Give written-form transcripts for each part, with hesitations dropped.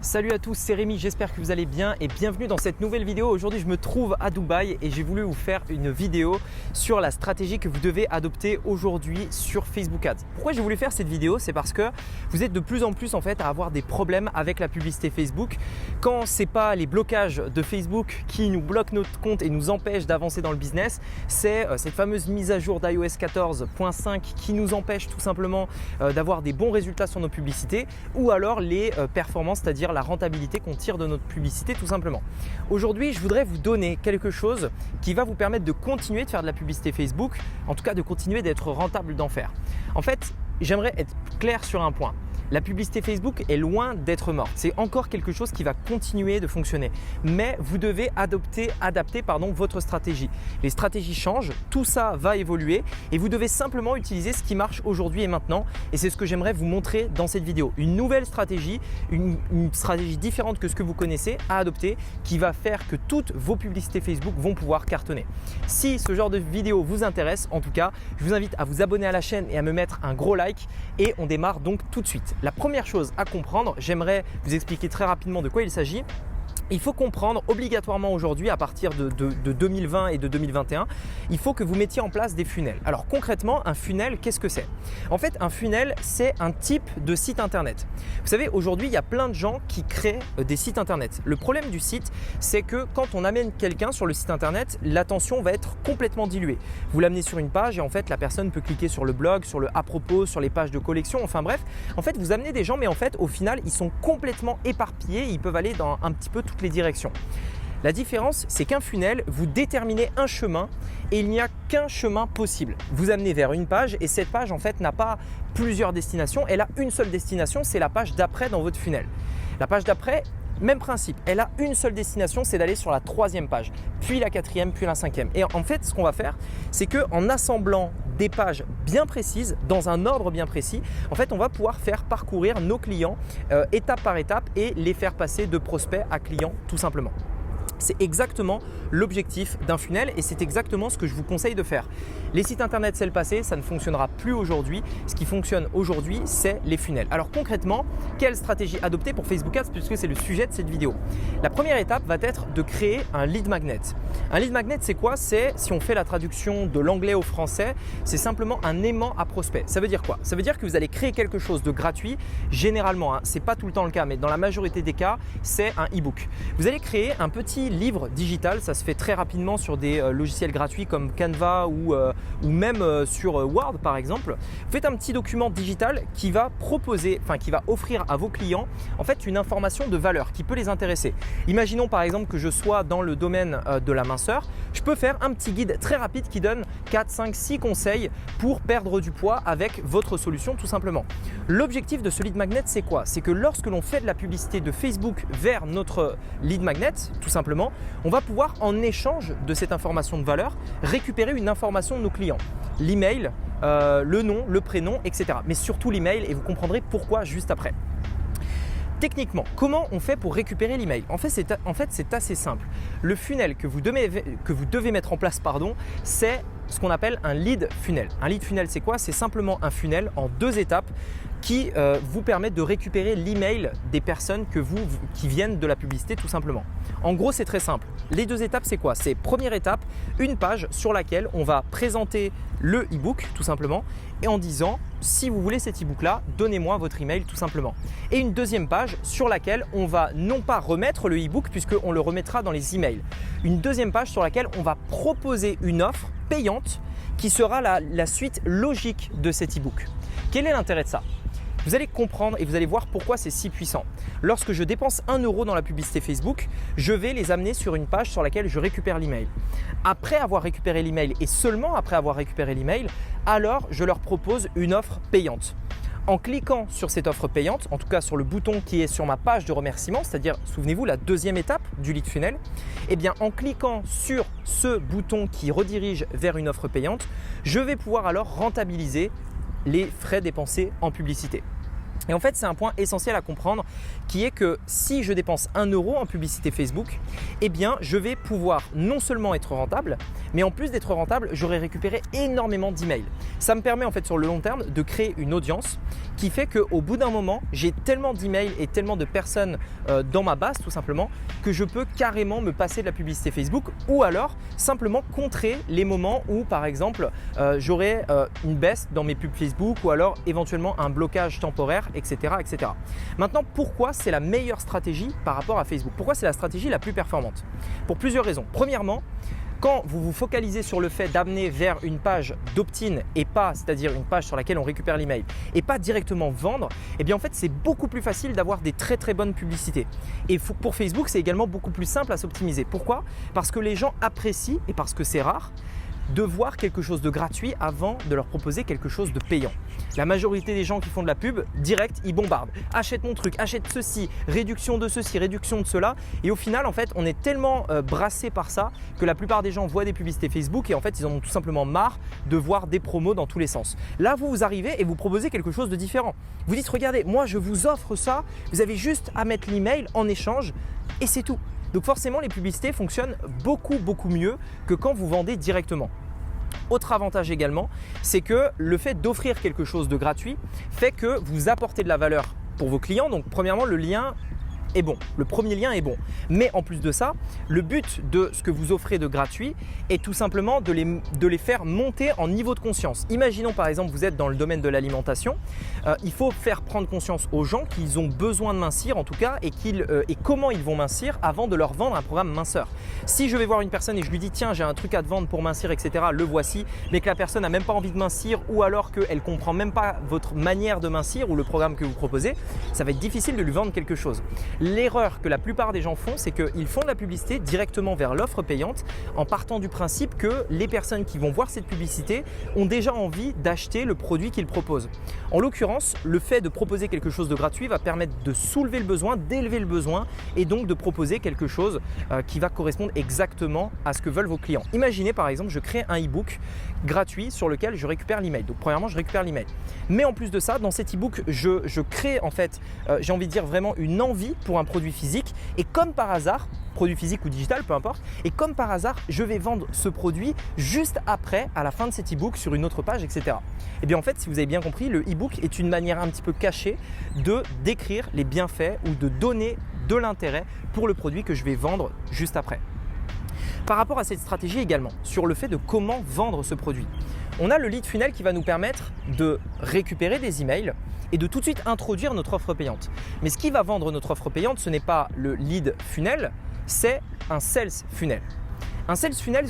Salut à tous, c'est Rémi, j'espère que vous allez bien et bienvenue dans cette nouvelle vidéo. Aujourd'hui je me trouve à Dubaï et j'ai voulu vous faire une vidéo sur la stratégie que vous devez adopter aujourd'hui sur Facebook Ads. Pourquoi j'ai voulu faire cette vidéo? C'est parce que vous êtes de plus en plus à avoir des problèmes avec la publicité Facebook. Quand ce n'est pas les blocages de Facebook qui nous bloquent notre compte et nous empêchent d'avancer dans le business, c'est cette fameuse mise à jour d'iOS 14.5 qui nous empêche tout simplement d'avoir des bons résultats sur nos publicités ou alors les performances, c'est-à-dire la rentabilité qu'on tire de notre publicité tout simplement. Aujourd'hui, je voudrais vous donner quelque chose qui va vous permettre de continuer de faire de la publicité Facebook, en tout cas de continuer d'être rentable d'en faire. En fait, j'aimerais être clair sur un point. La publicité Facebook est loin d'être morte. C'est encore quelque chose qui va continuer de fonctionner. Mais vous devez adapter votre stratégie. Les stratégies changent, tout ça va évoluer et vous devez simplement utiliser ce qui marche aujourd'hui et maintenant. Et c'est ce que j'aimerais vous montrer dans cette vidéo. Une nouvelle stratégie, une stratégie différente que ce que vous connaissez à adopter qui va faire que toutes vos publicités Facebook vont pouvoir cartonner. Si ce genre de vidéo vous intéresse, en tout cas, je vous invite à vous abonner à la chaîne et à me mettre un gros like et on démarre donc tout de suite. La première chose à comprendre, j'aimerais vous expliquer très rapidement de quoi il s'agit. Il faut comprendre obligatoirement aujourd'hui, à partir de 2020 et de 2021, il faut que vous mettiez en place des funnels. Alors concrètement, un funnel, qu'est-ce que c'est? En fait, un funnel, c'est un type de site internet. Vous savez, aujourd'hui, il y a plein de gens qui créent des sites internet. Le problème du site, c'est que quand on amène quelqu'un sur le site internet, l'attention va être complètement diluée. Vous l'amenez sur une page et en fait, la personne peut cliquer sur le blog, sur le à propos, sur les pages de collection, enfin bref. En fait, vous amenez des gens, mais en fait, au final, ils sont complètement éparpillés. Ils peuvent aller dans un petit peu toutes les directions. La différence, c'est qu'un funnel, vous déterminez un chemin et il n'y a qu'un chemin possible. Vous amenez vers une page et cette page en fait n'a pas plusieurs destinations, elle a une seule destination, c'est la page d'après dans votre funnel. La page d'après, même principe, elle a une seule destination, c'est d'aller sur la troisième page, puis la quatrième, puis la cinquième. Et en fait, ce qu'on va faire, c'est qu'en assemblant des pages bien précises, dans un ordre bien précis, en fait, on va pouvoir faire parcourir nos clients étape par étape et les faire passer de prospect à client tout simplement. C'est exactement l'objectif d'un funnel et c'est exactement ce que je vous conseille de faire. Les sites internet, c'est le passé, ça ne fonctionnera plus aujourd'hui. Ce qui fonctionne aujourd'hui, c'est les funnels. Alors concrètement, quelle stratégie adopter pour Facebook Ads puisque c'est le sujet de cette vidéo? La première étape va être de créer un lead magnet. Un lead magnet, c'est quoi? C'est, si on fait la traduction de l'anglais au français, c'est simplement un aimant à prospect. Ça veut dire quoi? Ça veut dire que vous allez créer quelque chose de gratuit. Généralement, ce n'est pas tout le temps le cas, mais dans la majorité des cas, c'est un e-book. Vous allez créer un petit livre digital, ça se fait très rapidement sur des logiciels gratuits comme Canva ou même sur Word par exemple. Vous faites un petit document digital qui va qui va offrir à vos clients en fait une information de valeur qui peut les intéresser. Imaginons par exemple que je sois dans le domaine de la minceur, je peux faire un petit guide très rapide qui donne 4, 5, 6 conseils pour perdre du poids avec votre solution tout simplement. L'objectif de ce lead magnet, c'est quoi? C'est que lorsque l'on fait de la publicité de Facebook vers notre lead magnet, tout simplement, on va pouvoir en échange de cette information de valeur récupérer une information de nos clients. L'email, le nom, le prénom, etc. Mais surtout l'email et vous comprendrez pourquoi juste après. Techniquement, comment on fait pour récupérer l'email? En fait, c'est assez simple. Le funnel que vous devez mettre en place, c'est ce qu'on appelle un lead funnel. Un lead funnel, c'est quoi? C'est simplement un funnel en 2 étapes qui vous permettent de récupérer l'email des personnes qui viennent de la publicité tout simplement. En gros, c'est très simple. Les 2 étapes, c'est quoi? C'est première étape, une page sur laquelle on va présenter le e-book tout simplement et en disant si vous voulez cet e-book là, donnez-moi votre email tout simplement. Et une deuxième page sur laquelle on va non pas remettre le e-book puisqu'on le remettra dans les emails. Une deuxième page sur laquelle on va proposer une offre payante qui sera la suite logique de cet e-book. Quel est l'intérêt de ça? Vous allez comprendre et vous allez voir pourquoi c'est si puissant. Lorsque je dépense 1 € dans la publicité Facebook, je vais les amener sur une page sur laquelle je récupère l'email. Après avoir récupéré l'email et seulement après avoir récupéré l'email, alors je leur propose une offre payante. En cliquant sur cette offre payante, en tout cas sur le bouton qui est sur ma page de remerciement, c'est-à-dire, souvenez-vous, la deuxième étape du lead funnel, eh bien en cliquant sur ce bouton qui redirige vers une offre payante, je vais pouvoir alors rentabiliser les frais dépensés en publicité. Et en fait, c'est un point essentiel à comprendre qui est que si je dépense 1 euro en publicité Facebook, eh bien, je vais pouvoir non seulement être rentable, mais en plus d'être rentable, j'aurai récupéré énormément d'emails. Ça me permet en fait sur le long terme de créer une audience qui fait qu'au bout d'un moment, j'ai tellement d'emails et tellement de personnes dans ma base tout simplement que je peux carrément me passer de la publicité Facebook ou alors simplement contrer les moments où par exemple j'aurai une baisse dans mes pubs Facebook ou alors éventuellement un blocage temporaire, etc., etc. Maintenant, pourquoi c'est la meilleure stratégie par rapport à Facebook? Pourquoi c'est la stratégie la plus performante? Pour plusieurs raisons. Premièrement, quand vous vous focalisez sur le fait d'amener vers une page d'opt-in et pas, c'est-à-dire une page sur laquelle on récupère l'email et pas directement vendre, eh bien en fait c'est beaucoup plus facile d'avoir des très très bonnes publicités. Et pour Facebook, c'est également beaucoup plus simple à s'optimiser. Pourquoi? Parce que les gens apprécient et parce que c'est rare de voir quelque chose de gratuit avant de leur proposer quelque chose de payant. La majorité des gens qui font de la pub, direct, ils bombardent. Achète mon truc, achète ceci, réduction de ceci, réduction de cela. Et au final, en fait, on est tellement brassé par ça que la plupart des gens voient des publicités Facebook et en fait, ils en ont tout simplement marre de voir des promos dans tous les sens. Là, vous arrivez et vous proposez quelque chose de différent. Vous dites, regardez, moi, je vous offre ça. Vous avez juste à mettre l'email en échange et c'est tout. Donc forcément, les publicités fonctionnent beaucoup mieux que quand vous vendez directement. Autre avantage également, c'est que le fait d'offrir quelque chose de gratuit fait que vous apportez de la valeur pour vos clients. Donc premièrement, le lien est bon. Le premier lien est bon. Mais en plus de ça, le but de ce que vous offrez de gratuit est tout simplement de les faire monter en niveau de conscience. Imaginons par exemple, vous êtes dans le domaine de l'alimentation. Il faut faire prendre conscience aux gens qu'ils ont besoin de mincir en tout cas et comment ils vont mincir avant de leur vendre un programme minceur. Si je vais voir une personne et je lui dis tiens j'ai un truc à te vendre pour mincir etc. le voici, mais que la personne n'a même pas envie de mincir ou alors qu'elle ne comprend même pas votre manière de mincir ou le programme que vous proposez, ça va être difficile de lui vendre quelque chose. L'erreur que la plupart des gens font, c'est qu'ils font de la publicité directement vers l'offre payante en partant du principe que les personnes qui vont voir cette publicité ont déjà envie d'acheter le produit qu'ils proposent. En l'occurrence, le fait de proposer quelque chose de gratuit va permettre de soulever le besoin, d'élever le besoin et donc de proposer quelque chose qui va correspondre exactement à ce que veulent vos clients. Imaginez par exemple, je crée un e-book gratuit sur lequel je récupère l'email. Donc premièrement, je récupère l'email. Mais en plus de ça, dans cet e-book, je crée en fait, j'ai envie de dire vraiment une envie pour un produit physique et comme par hasard, produit physique ou digital, peu importe, et comme par hasard, je vais vendre ce produit juste après, à la fin de cet e-book sur une autre page, etc. Et bien en fait, si vous avez bien compris, le e-book est une manière un petit peu cachée de décrire les bienfaits ou de donner de l'intérêt pour le produit que je vais vendre juste après. Par rapport à cette stratégie également, sur le fait de comment vendre ce produit, on a le lead funnel qui va nous permettre de récupérer des emails et de tout de suite introduire notre offre payante. Mais ce qui va vendre notre offre payante, ce n'est pas le lead funnel, c'est un sales funnel. Un sales funnel,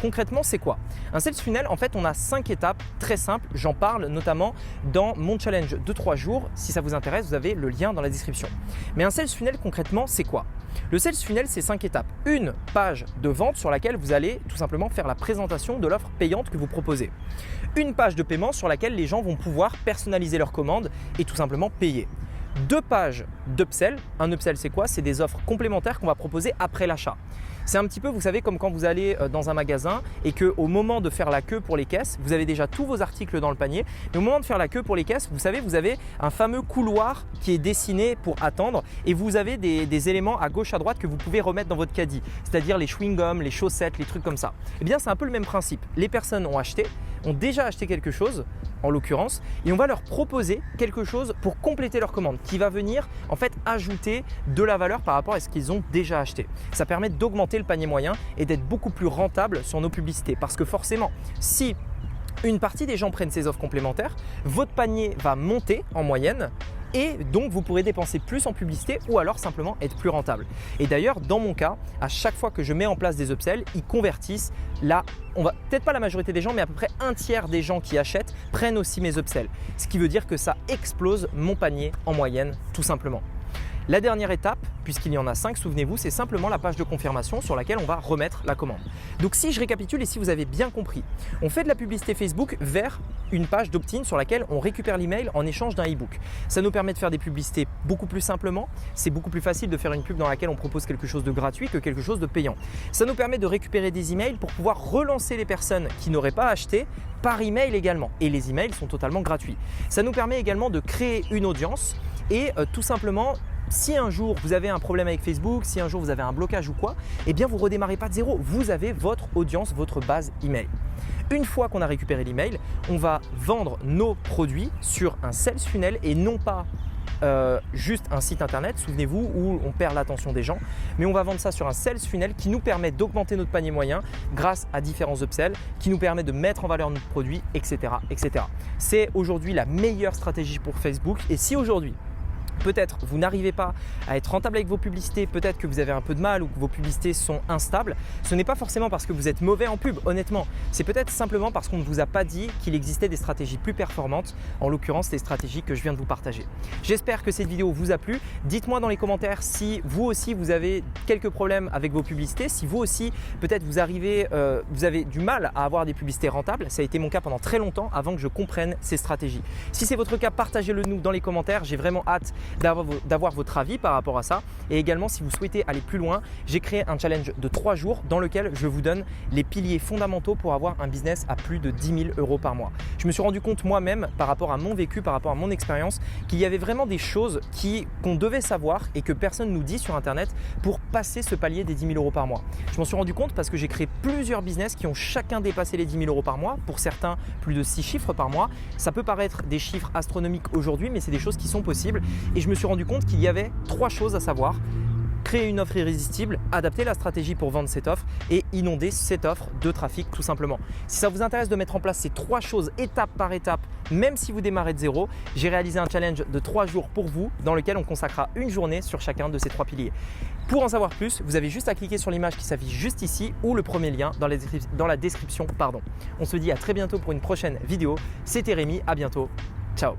concrètement, c'est quoi? Un sales funnel, en fait, on a 5 étapes très simples. J'en parle notamment dans mon challenge de 3 jours. Si ça vous intéresse, vous avez le lien dans la description. Mais un sales funnel, concrètement, c'est quoi? Le sales funnel, c'est 5 étapes. Une page de vente sur laquelle vous allez tout simplement faire la présentation de l'offre payante que vous proposez. Une page de paiement sur laquelle les gens vont pouvoir personnaliser leur commande et tout simplement payer. 2 pages d'upsell. Un upsell, c'est quoi? C'est des offres complémentaires qu'on va proposer après l'achat. C'est un petit peu, vous savez, comme quand vous allez dans un magasin et qu'au moment de faire la queue pour les caisses, vous avez déjà tous vos articles dans le panier. Mais au moment de faire la queue pour les caisses, vous savez, vous avez un fameux couloir qui est dessiné pour attendre et vous avez des éléments à gauche, à droite que vous pouvez remettre dans votre caddie, c'est-à-dire les chewing-gums, les chaussettes, les trucs comme ça. Eh bien, c'est un peu le même principe. Les personnes ont déjà acheté quelque chose, en l'occurrence, et on va leur proposer quelque chose pour compléter leur commande qui va venir en fait ajouter de la valeur par rapport à ce qu'ils ont déjà acheté. Ça permet d'augmenter le panier moyen et d'être beaucoup plus rentable sur nos publicités parce que forcément, si une partie des gens prennent ces offres complémentaires, votre panier va monter en moyenne et donc vous pourrez dépenser plus en publicité ou alors simplement être plus rentable. Et d'ailleurs, dans mon cas, à chaque fois que je mets en place des upsells, ils convertissent. Là, peut-être pas la majorité des gens, mais à peu près un tiers des gens qui achètent prennent aussi mes upsells. Ce qui veut dire que ça explose mon panier en moyenne, tout simplement. La dernière étape, puisqu'il y en a 5, souvenez-vous, c'est simplement la page de confirmation sur laquelle on va remettre la commande. Donc si je récapitule et si vous avez bien compris, on fait de la publicité Facebook vers une page d'opt-in sur laquelle on récupère l'email en échange d'un e-book. Ça nous permet de faire des publicités beaucoup plus simplement. C'est beaucoup plus facile de faire une pub dans laquelle on propose quelque chose de gratuit que quelque chose de payant. Ça nous permet de récupérer des emails pour pouvoir relancer les personnes qui n'auraient pas acheté par email également. Et les emails sont totalement gratuits. Ça nous permet également de créer une audience et tout simplement, si un jour vous avez un problème avec Facebook, si un jour vous avez un blocage ou quoi, eh bien vous ne redémarrez pas de zéro. Vous avez votre audience, votre base email. Une fois qu'on a récupéré l'email, on va vendre nos produits sur un sales funnel et non pas juste un site internet, souvenez-vous, où on perd l'attention des gens, mais on va vendre ça sur un sales funnel qui nous permet d'augmenter notre panier moyen grâce à différents upsells, qui nous permet de mettre en valeur notre produit, etc. etc. C'est aujourd'hui la meilleure stratégie pour Facebook et si aujourd'hui, peut-être vous n'arrivez pas à être rentable avec vos publicités, peut-être que vous avez un peu de mal ou que vos publicités sont instables, ce n'est pas forcément parce que vous êtes mauvais en pub, honnêtement. C'est peut-être simplement parce qu'on ne vous a pas dit qu'il existait des stratégies plus performantes, en l'occurrence les stratégies que je viens de vous partager. J'espère que cette vidéo vous a plu. Dites-moi dans les commentaires si vous aussi vous avez quelques problèmes avec vos publicités, si vous aussi peut-être vous avez du mal à avoir des publicités rentables. Ça a été mon cas pendant très longtemps avant que je comprenne ces stratégies. Si c'est votre cas, partagez-le nous dans les commentaires. J'ai vraiment hâte d'avoir votre avis par rapport à ça et également si vous souhaitez aller plus loin, j'ai créé un challenge de 3 jours dans lequel je vous donne les piliers fondamentaux pour avoir un business à plus de 10 000 € par mois. Je me suis rendu compte moi-même par rapport à mon vécu, par rapport à mon expérience qu'il y avait vraiment des choses qu'on devait savoir et que personne ne nous dit sur internet pour passer ce palier des 10 000 € par mois. Je m'en suis rendu compte parce que j'ai créé plusieurs business qui ont chacun dépassé les 10 000 € par mois, pour certains plus de 6 chiffres par mois. Ça peut paraître des chiffres astronomiques aujourd'hui mais c'est des choses qui sont possibles. Et je me suis rendu compte qu'il y avait 3 choses à savoir. Créer une offre irrésistible, adapter la stratégie pour vendre cette offre et inonder cette offre de trafic tout simplement. Si ça vous intéresse de mettre en place ces 3 choses étape par étape, même si vous démarrez de zéro, j'ai réalisé un challenge de 3 jours pour vous dans lequel on consacrera une journée sur chacun de ces 3 piliers. Pour en savoir plus, vous avez juste à cliquer sur l'image qui s'affiche juste ici ou le premier lien dans la description. On se dit à très bientôt pour une prochaine vidéo. C'était Rémi, à bientôt. Ciao.